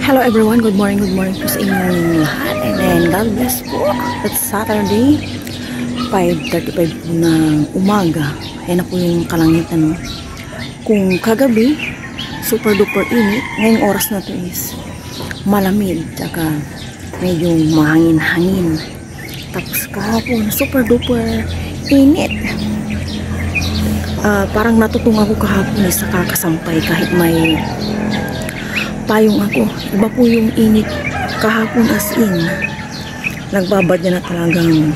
Hello everyone, good morning po sa inyong lahat. And then God bless po. It's Saturday, 5:35 po ng umaga. Ayan na po yung kalangitan, no? Kung kagabi super duper init, ngayong oras na to is malamig, tsaka medyo mahangin-hangin. Tapos kahapon super duper init. Parang natutung ako kahapon sa kakasampay kahit may payong ako. Iba po yung init kahapon, as in nagbabad na talagang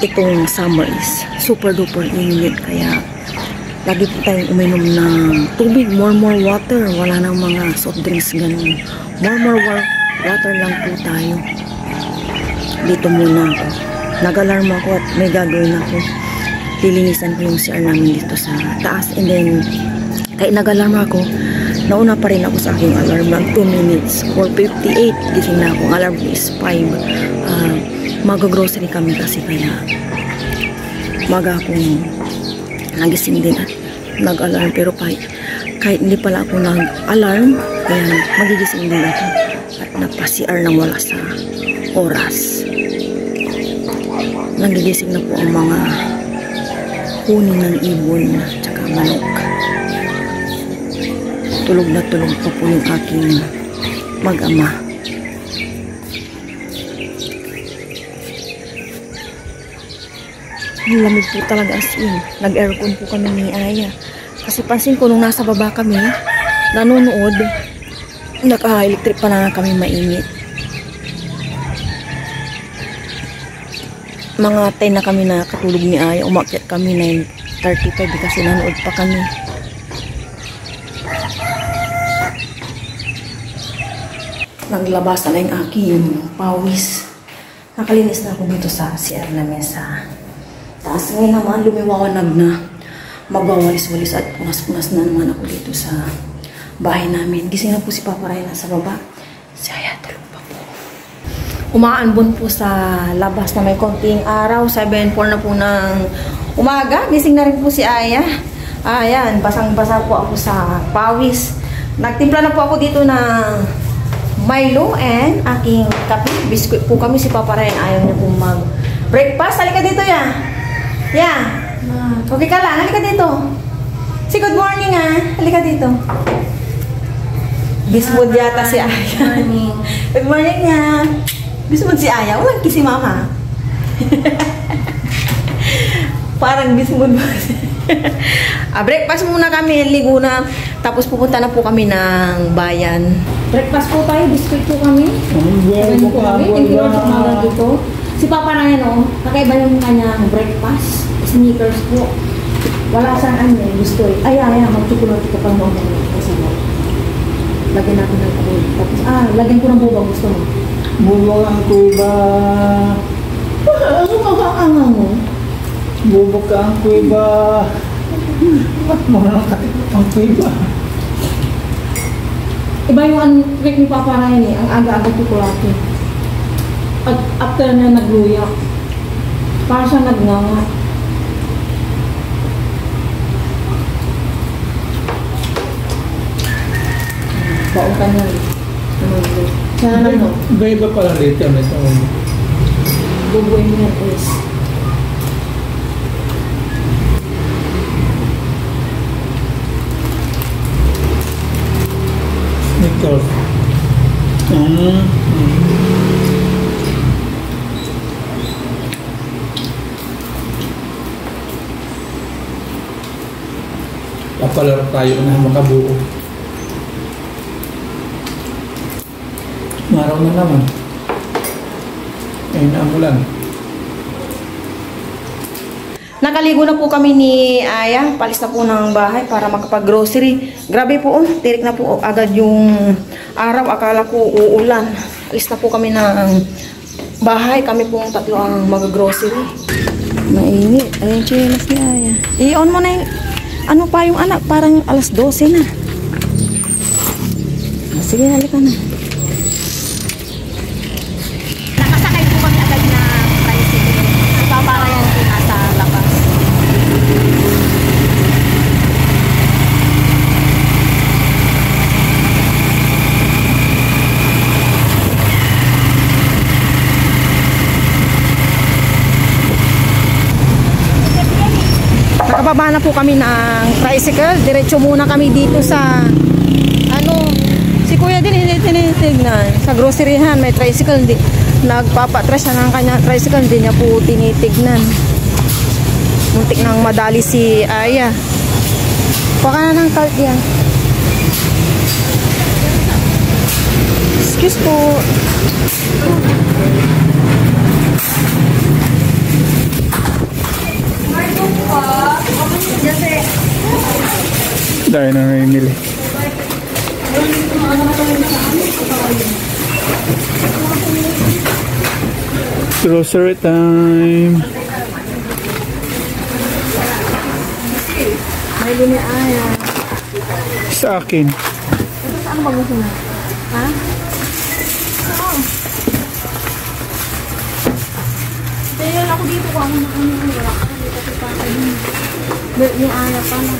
itong summer is super duper init. Kaya lagi po tayong uminom ng tubig, more water. Wala nang mga soft drinks ganun. More water lang po tayo. Dito muna ako, nag-alarm ako at may gagawin ako. Lilinisan ko yung CR namin dito sa taas. And then kahit nag-alarm ako, nauna pa rin ako sa aking alarm ng 2 minutes. 4:58 gising na ako. Ang alarm is 5. Mag-grocery kami kasi, kaya maga akong nagising din at nag-alarm. Pero kahit hindi pala ako nag-alarm, kaya magigising din ako at nagpa-CR nang wala sa oras. Nagigising na po ang mga kunin ng ibon tsaka manok. Tulog na tulog pa po yung aking mag-ama. Ang lamig po talaga, as in. Nag-aircon po kami ni Aya. Kasi pansin ko nung nasa baba kami, nanonood, naka-electric pa na kami, mainit. Mga 10 na kami nakatulog ni Aya. Umakyat kami 9:35 kasi nanood pa kami. Naglabas na yung aking pawis. Nakalinis na ako dito sa CR na mesa. Taas ngayon naman, lumiwanag na. Magwawalis-walis at punas-punas na naman ako dito sa bahay namin. Gising na po si Papa Ray nasa baba. Si Aya tulog pa po. Umaanbon po sa labas na may konting araw. 7:04 na po ng umaga. Gising na rin po si Aya. Ayan, basang-basa po ako sa pawis. Nagtimpla na po ako dito ng Milo and aking kape. Biskuit po kami. Si Papa Ray ayaw niya pong mag-breakfast. Halika dito, ya. Ya. Okay ka lang. Halika dito. Si good morning, halika dito. Bismod yata si Aya. Good morning. Good morning, ya. Bismod si Aya. Walang kiss si Mama. Parang bismod mo. Breakfast muna kami. Ligo na. Tapos pupunta na po kami ng bayan. Breakfast po tayo, biscuit po kami. Ganun po kami, hindi ko umaga dito. Si Papa na yan, kakaiba yung kanyang breakfast. Sneakers po. Wala saan gusto eh. Ay, mag-chocolate ko pang mga kasi mo. Lagyan natin ng karoon. Tapos, lagyan ko ng bubang, gusto mo? Bubang ang kuiba. Ano mag-aanga mo? Bubog ka ang kuiba. Ba't mo lang ang kuiba? Iba yung trick ni Papa Ryan ang aga-aga chocolate. At after na nagluya, para siya nagnanga. Baon ka na rin. Sana ano? Iba-iba pala dito na sa ulo. Bubuin mo yan is. Sneakers. Papalaro tayo na makabuo. Maraw na naman. Ayun na ang ulan. Nakaligo na po kami ni Aya. Palis na po ng bahay para makapag-grocery. Grabe po, tirik na po agad yung araw. Akala ko uulan. Alis na po kami ng bahay. Kami po tatlo ang mag-grocery. Mainit. Ayun, chinelas ni Aya. I-on mo na yung, ano pa yung anak? Parang alas 12 na. Sige, halika na. Nakasakay po kami agad na tricycle. Paparayan po nasa labas. Bababa na po kami ng tricycle. Diretso muna kami dito sa si kuya din hindi tinitignan. Sa groceryhan may tricycle, hindi nagpapatras siya ng kanya tricycle, hindi niya po tinitignan. Muntik nang madali si Aya. Baka na ng cart yan. Excuse po. Dahil na namimili. Grocery time. May lini Aya. Sa akin. Ano ba gusto mo? Ha? Dahil ako dito ko ako wala ka dito kasi pa yung Aya pa na.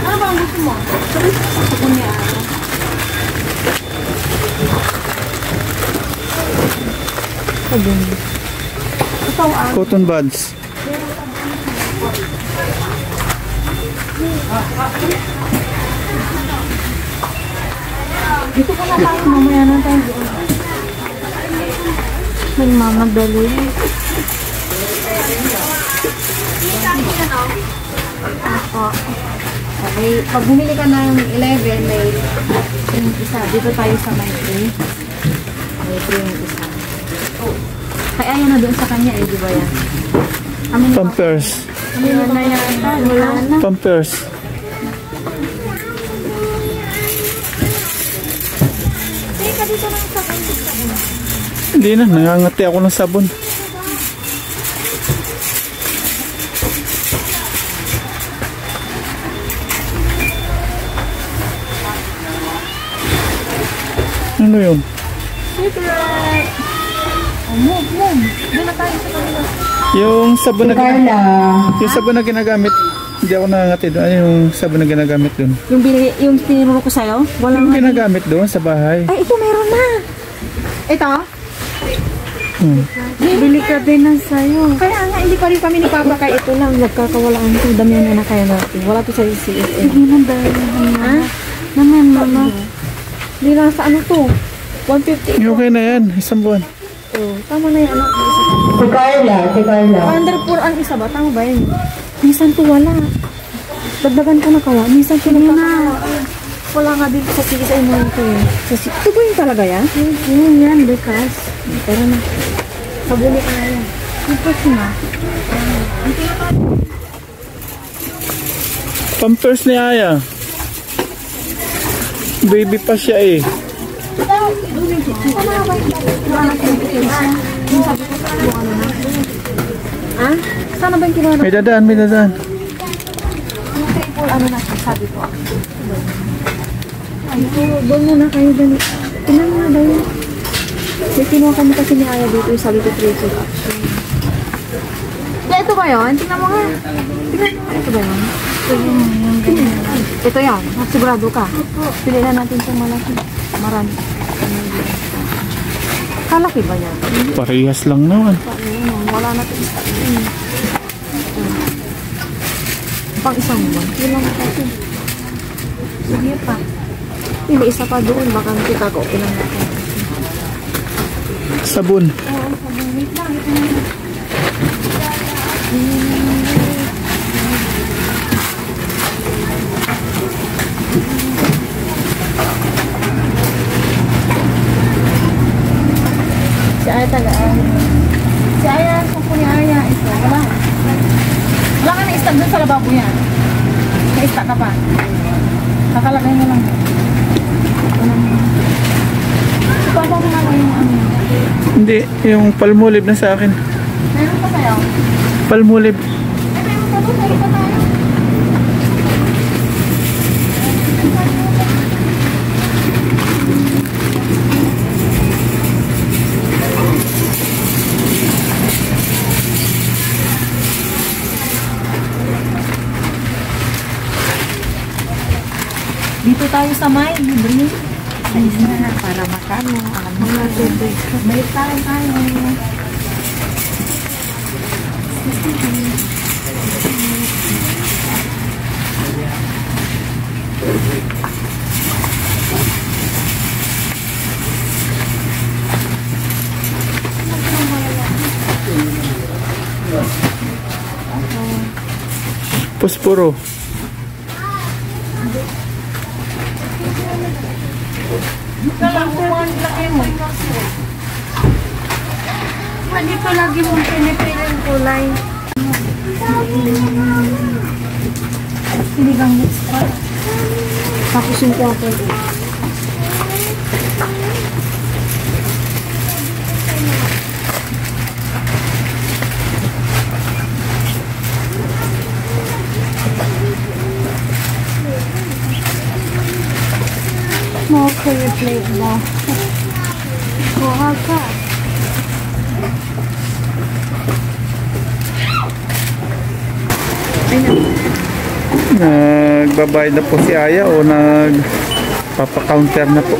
Ano ba ang gusto mo? Sabon niya Aya. Sabon. Ikaw Cotton buds. Dito ko na tayo, mamaya na tayo. Nagmamadali. Ako. Okay, pag bumili ka ng 11, may yung isa. Dito tayo sa may 3. May 3 yung isa. Kaya ayan na doon sa kanya eh, di ba yan? Pampers. Wala na yata. Wala na. Pampers. Teka, dito lang sa kanya. Hindi na, nangangati ako ng sabon. Ano yun? Secret! Oh, move. Doon na tayo sa kanila. Yung sabon na ginagamit, hindi ako nangangati doon. Ano yung sabon na ginagamit doon? Yung tinuro ko sa'yo? Yung ginagamit doon sa bahay. Ay, ito meron na! Ito? Bili ka din na sa'yo. Kaya nga, hindi pa rin kami ni Papa kaya ito lang. Nagkakawalaan ito. Damihan na kaya natin. Wala to sa CSN. Sige na dahil. Ha? Naman, mama. Hindi na sa ano to? 150. Okay na yan, isang buwan. Oh, tama na yan anak. Si Carla. Under 4 ang isa ba? Tama ba yun? Minsan to wala. Dagdagan ko na kawa. Minsan to na. Wala nga din sa CSI mo ito eh. Ito ba yun talaga yan? Yun yan, Lucas. Pero na. Sabuli ka na yan. Lucas na. Pampers ni Aya. Baby pa siya eh. Ha? Sana ba yung kinuha na? May dadaan. Yung triple ano na sabi ko. Ay, doon muna kayo dyan. Tingnan mo na daw yun. May kinuha kami kasi ni Aya dito yung sabi ko triple action. Ito ba yun? Tingnan mo nga. Tingnan mo. Ito ba yun? Ito yan. Sigurado ka. Pili na natin itong malaki. Marami. Kalaki ba yan? Parehas lang naman. Wala na ito. Pang isang buwan. Yun lang kasi. Sige pa. May isa pa doon. Baka kita ko. Ilang natin. Sabon. Oo, sabon. Wait lang. Ito na. Si Aya tagaan. Si Aya, suko ni Aya. Ito, wala. Wala ka na-stag doon sa lababo yan. Na-stag ka pa. Kakalagay mo lang. Papa mo na yung ano. Hindi, yung palmolive na sa akin. Meron pa kayo? Palmolive. Ay, meron pa doon. Meron pa tayo. Dito tayo sa may libre. Ayos na, para makano. May tayo. Puspuro. Dito lagi mong pinipiling kulay. Sinigang mix pa. Tapos yung quarter. More for your plate mo. Kuha ka. Nagbabayad na po si Aya o nagpapa-counter na po.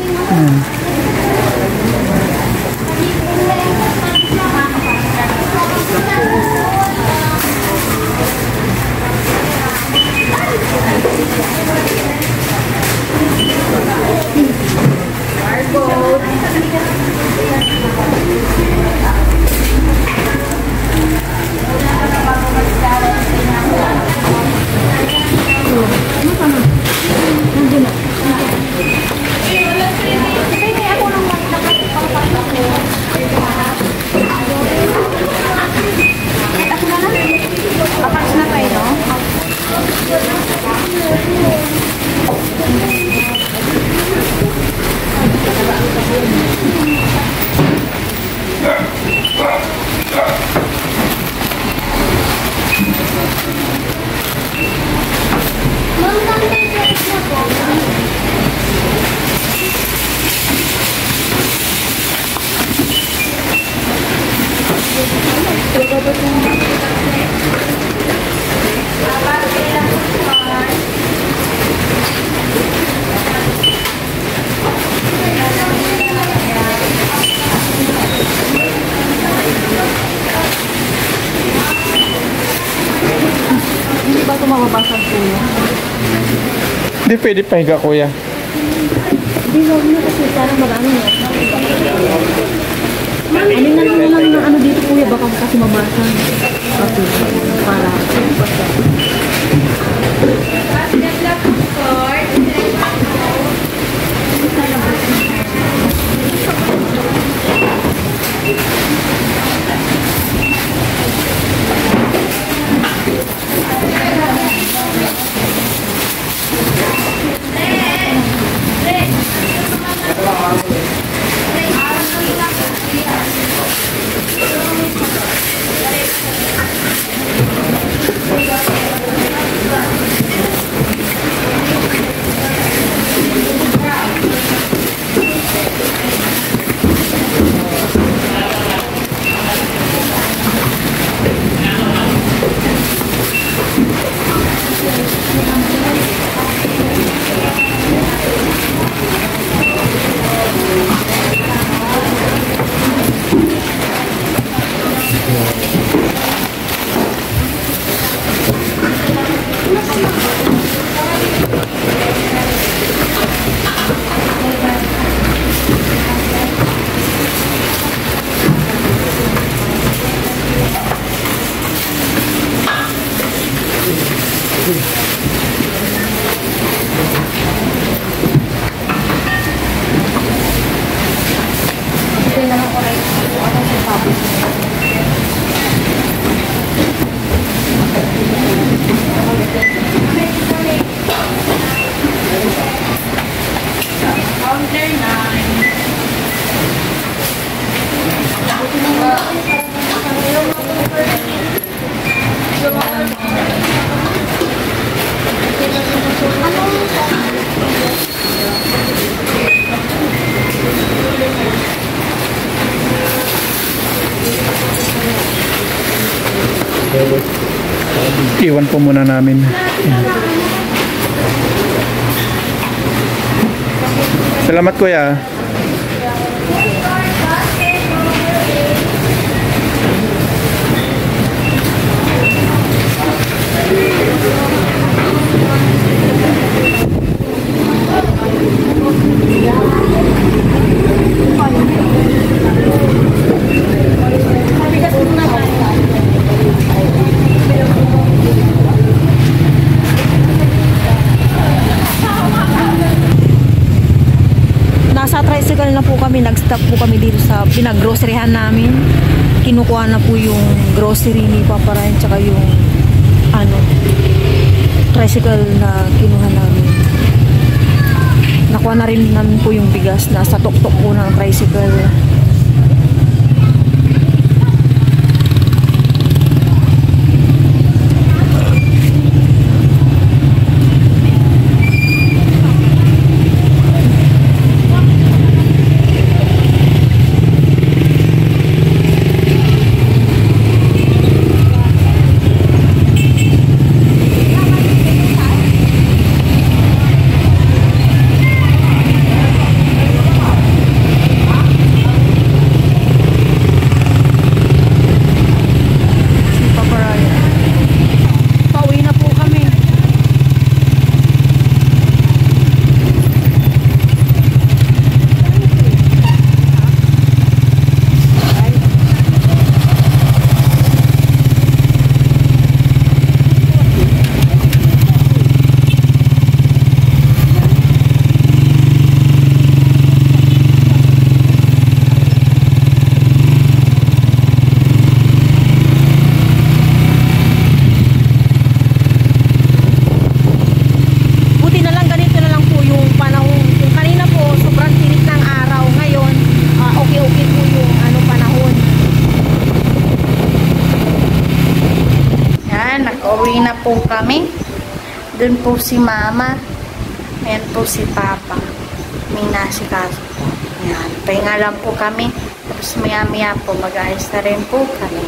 Hindi ba ito mababasag po yun? Hindi pwede pahiga, kuya. Hindi, huwag nyo kasi parang marami yun. Ano na lang ng ano dito kuya, baka kasi mabasag. Okay, para basta. Iwan po muna namin. Salamat kuya. Nasa tricycle na po kami, nag-stop po kami dito sa pinag-groceryhan namin. Kinukuha na po yung grocery ni Papa Ryan tsaka yung tricycle na kinuha namin. Nakuha na rin namin po yung bigas na sa tuktok po ng tricycle. Uwi na po kami. Doon po si Mama. Ayan po si Papa. May nasikaso po. Ayan. Pahinga lang po kami. Tapos maya-maya po mag-ayos na rin po kami.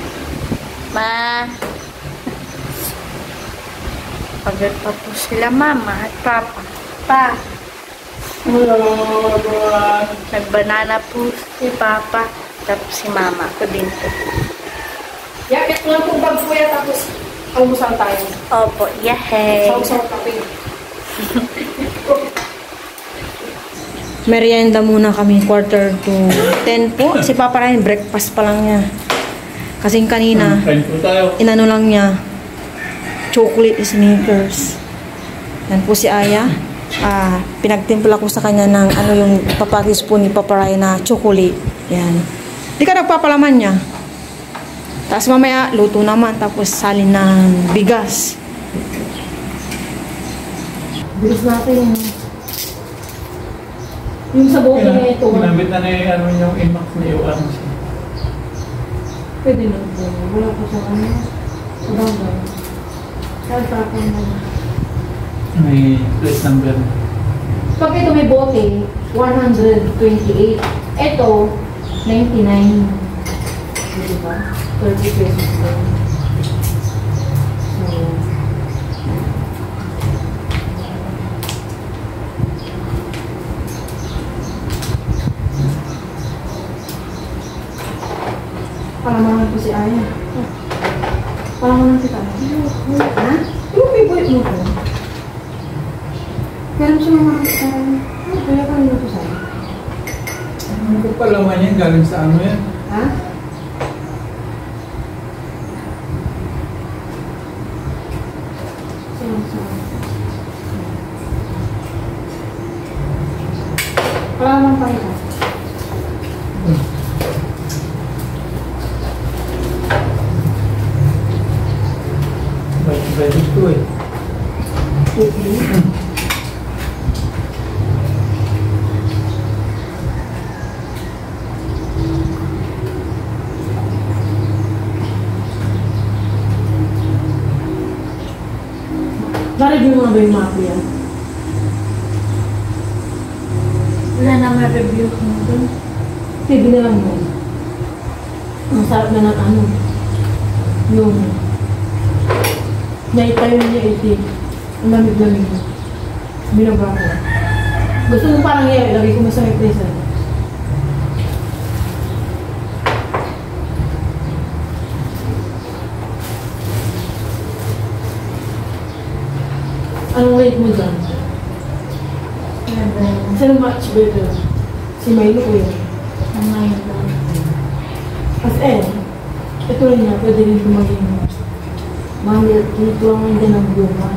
Pagod pa po sila Mama at Papa. Nagbanana po si Papa. Tapos si Mama. Ako din po. Yakit lang po bag kuya tapos almusal tayo. Opo, yehey. Saw-saw kape. Merienda muna kami, 9:45 po. Si Papa Ryan, breakfast pa lang niya. Kasing kanina, inano lang niya, chocolate sneakers. Yan po si Aya. Pinagtimpla ko sa kanya ng yung papatis po ni Papa Ryan na chocolate. Yan. Di ka nagpapalaman niya. Tapos mamaya, luto naman. Tapos salin ng bigas. Bigas natin. Yung sa bote na ito. Ginamit na yung inmax na yung siya. Pwede na po. Wala po sa kanya. Sa bagay. Kaltapan na. May plate number. Pag ito may bote, 128. Ito, 99. Diba? 30 pesos lang. So, palamanan ko si Aya. Palamanan kita. Ha? Yung favorite mo ko. Pero siya naman kita. Kaya ka nyo ko sa'yo. Ano ko palaman yan? Galing sa ano yan? Ha? Palaman pa ito. Baik itu eh. Na-review mo na ba yung map yan? Wala na ma-review ko doon. Sige na lang mo. Ang sarap na ng yung naitayo niya iti. Ang lamig-lamig mo. Binaba ko. Gusto mo parang yan, ilagay ko mo sa may freezer. Anong rate mo dyan? Saan much better? Si Milo ko yun. Kasi ito rin niya, pwede rin maging mahal dito lang din ang bunga.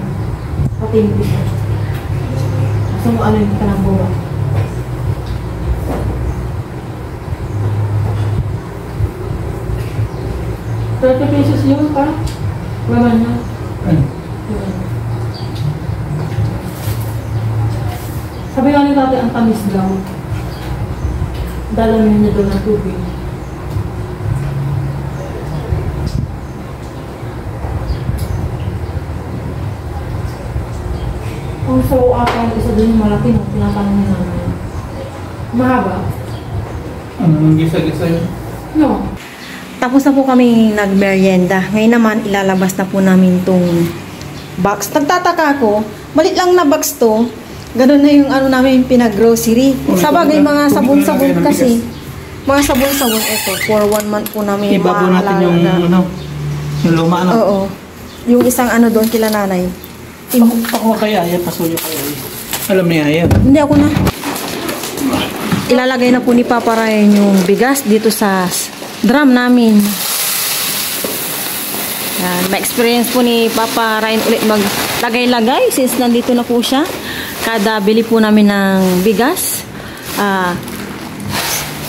Pati hindi siya. Gusto mo ano yung kanang bunga? 30 pesos yun pa? Wala na. Sabi nga ni tatay, ang tamis daw. Dalamin niya doon ng tubig. Kung sa uakan, isa doon yung malaki mo, tinatanong niya namin. Mahaba? Ano, gisa-gisa yun? No. Tapos na po kami nagmerienda. Ngayon naman, ilalabas na po namin tong box. Nagtataka ako, malit lang na box to. Ganun na yung ano namin pinag-grocery. Sabagay mga sabon-sabon kasi. Mga sabon-sabon ito. For 1 month po namin Iba po natin yung ano, yung luma ano. Oo. Yung isang ano doon kila nanay. Ako kaya, yan pasuyo kaya. Alam niya yan. Hindi ako na. Ilalagay na po ni Papa Ryan yung bigas dito sa drum namin. Yan. Ma-experience po ni Papa Ryan ulit maglagay-lagay since nandito na po siya. Kada bili po namin ng bigas,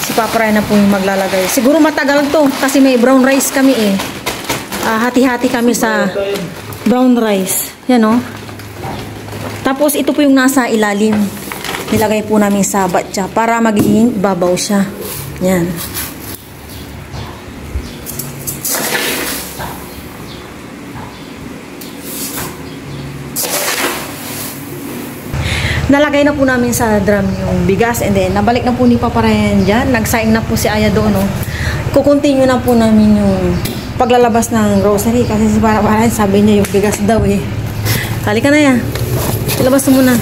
si Papa Ryan na po yung maglalagay. Siguro matagal to kasi may brown rice kami eh. Hati-hati kami sa brown rice. Yan o. Tapos ito po yung nasa ilalim. Nilagay po namin sa batcha para magiging babaw siya. Yan. Nalagay na po namin sa drum yung bigas and then nabalik na po ni Papa Ryan dyan. Nagsaing na po si Aya doon. No? Kukontinue na po namin yung paglalabas ng grocery kasi si Papa Ryan sabi niya yung bigas daw eh. Halika na yan. Ilabas mo muna.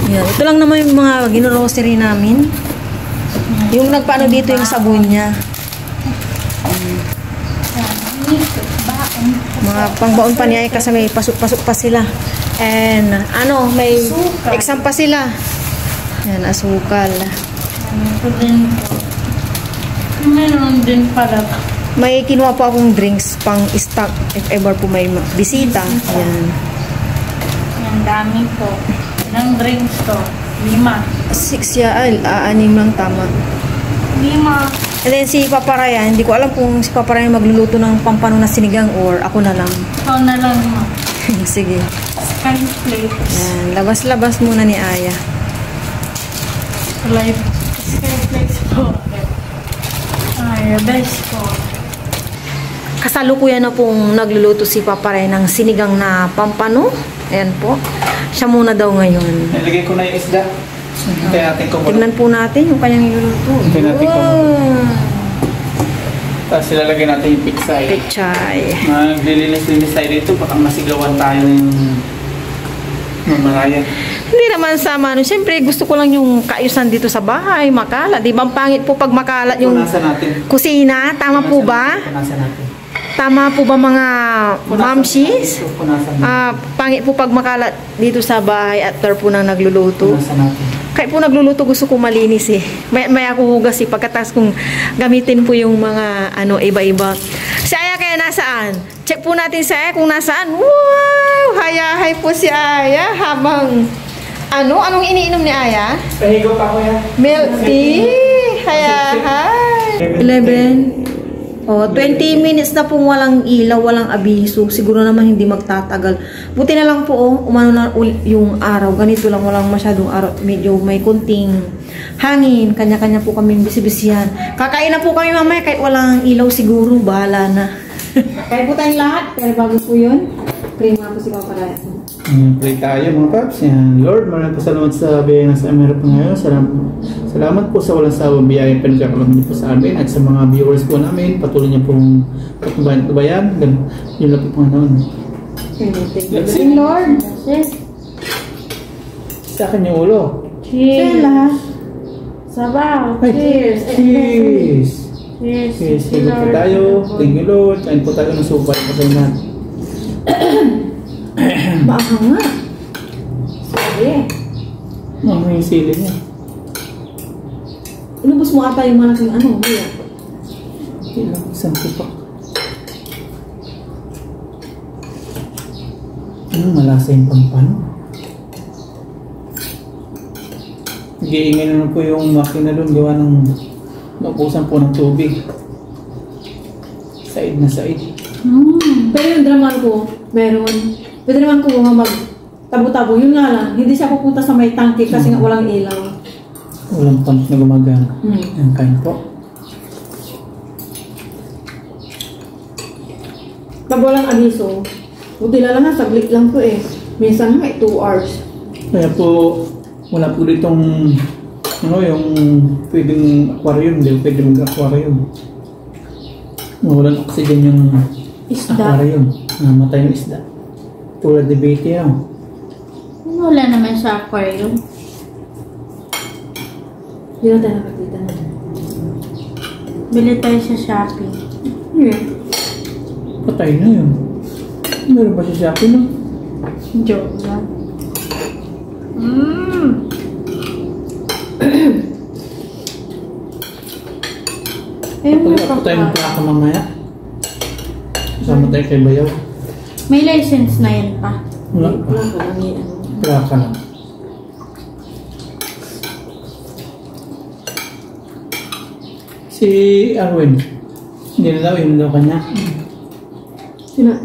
Yan. Ito lang naman yung mga gino-grocery namin. Yung nagpaano dito yung sabon niya. Mga pangbaon pa niya kasi may pasok-pasok pa sila. And ano, may asukal. Exam pa sila. Yan, asukal. Ito din po. Meron din pala. May kinuha po akong drinks pang stock if ever po may bisita. Yan. Yan, dami po. Ilang drinks to? 5. 6 ya, 6 lang tama. 5. And then si Papa Ryan, hindi ko alam kung si Papa Ryan magluluto ng pampano na sinigang or ako na lang. Ikaw na lang mo. Sige. Sky flakes. Yan, labas-labas muna ni Aya. Live. Sky flakes po. Ay, best po. Kasalukuyan na pong nagluluto si Papa Ryan ng sinigang na pampano. Ayan po. Siya muna daw ngayon. Nilagay ko na yung isda. Hintayin natin kumulo. Tignan po natin yung kanyang niluluto. Hintayin natin kumulo. Tapos ilalagay natin yung pichay. Pechay. Maglilinis-linis tayo dito. Baka masigawan tayo ng mamarayan. Hindi naman sama. No? Siyempre, gusto ko lang yung kaayusan dito sa bahay. Makalat. Di ba ang pangit po pag makalat yung Punasan natin. kusina? Tama po ba? Punasan natin. Tama po ba mga mamshis? Punasan natin. Pangit po pag makalat dito sa bahay at po nang nagluluto. Punasan natin. Kahit po nagluluto, gusto ko malinis eh. May ako hugas eh. Pagkatas kong gamitin po yung mga ano, iba-iba. Si Aya kaya nasaan? Check po natin si Aya kung nasaan. Wow! Hayahay po si Aya habang anong iniinom ni Aya? Pahigo pa ko yan. Milk tea! Hayahay! 11. 20 minutes na pong walang ilaw, walang abiso. Siguro naman hindi magtatagal. Buti na lang po, umano na yung araw. Ganito lang, walang masyadong araw. Medyo may kunting hangin. Kanya-kanya po kami bisibisihan. Kakain na po kami mamaya kahit walang ilaw siguro. Bahala na. Kaya po tayong lahat. Pero bago po yun, pray nga po si Papa Ryan. Pray tayo mga paps. Yan. Lord, maraming pasalamat sa biyaya ng sa Amerika ngayon. Salamat po sa walang sawang biyaya pinagkakalam niyo po sa amin at sa mga viewers po namin. Patuloy niyo pong patubayan. Yun lang po Panginoon. Thank you, Lord. Sa akin yung ulo. Cheers! Sabaw! Ay, Cheers! Cheers! Cheers! Cheers! Higo po tayo. Thank you, Lord. Kain po tayo ng supa. Pasalamat. Baka nga. Sabi. Ano yung sili niya? Inubos mo ata yung malaking ano, Mia. Ilang isang tupak. Malasa yung pampano. Nag-iingay na po yung makina doon. Gawa ng naubusan po ng tubig. Said na said. Pero yung draman ko, meron. Pwede naman ko mga mag-tabo-tabo. Yun nga lang, hindi siya pupunta sa may tangke kasi nga walang ilaw. Walang pump na gumagana. Yan, kain po. Pag walang abiso, buti lang nga, saglit lang po eh. Minsan may 2 hours. Kaya po, wala po ditong ano, yung pwedeng aquarium. Hindi pwede mag-aquarium. Walang oxygen yung Isda. aquarium. Namatay yung isda. Tulad ni Betty yan. Wala naman sa aquarium. Hindi na tayo nakakita na. Bili tayo sa Shopee. Yeah. Patay na yun. Meron ba siya Shopee no? Joke lang. Pag ako tayo ng plaka mamaya. Kasama tayo kay Bayaw. May license na yun pa. Wala pa. Wala ko lang yan. Plaka lang. Si Arwin. Hindi na daw, yun daw kanya. Sina?